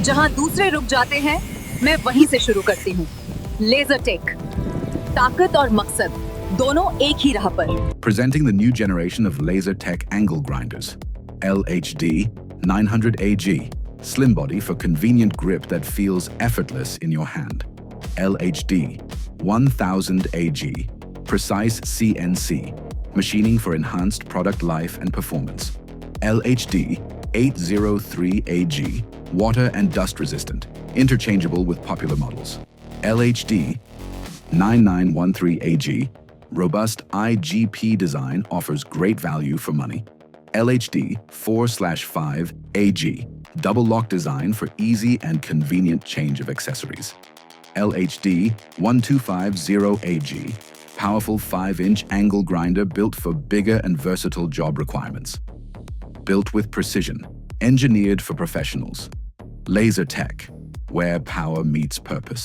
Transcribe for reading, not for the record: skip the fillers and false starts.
जहां दूसरे रुक जाते हैं, मैं वहीं से शुरू करती हूँ। लेजर टेक, ताकत और मकसद दोनों एक ही राह पर। Presenting the new generation of laser tech angle grinders. LHD 900 AG. Slim body for convenient grip that feels effortless in your hand. LHD 1000 AG. Precise CNC. Machining for enhanced product life and performance. LHD 803 AG. Water and dust resistant. Interchangeable with popular models. LHD 9913 AG. Robust IGP design offers great value for money. LHD 4/5 AG. Double lock design for easy and convenient change of accessories. LHD 1250 AG. Powerful 5-inch angle grinder built for bigger and versatile job requirements. Built with precision. Engineered for professionals. Laser Tech, where power meets purpose.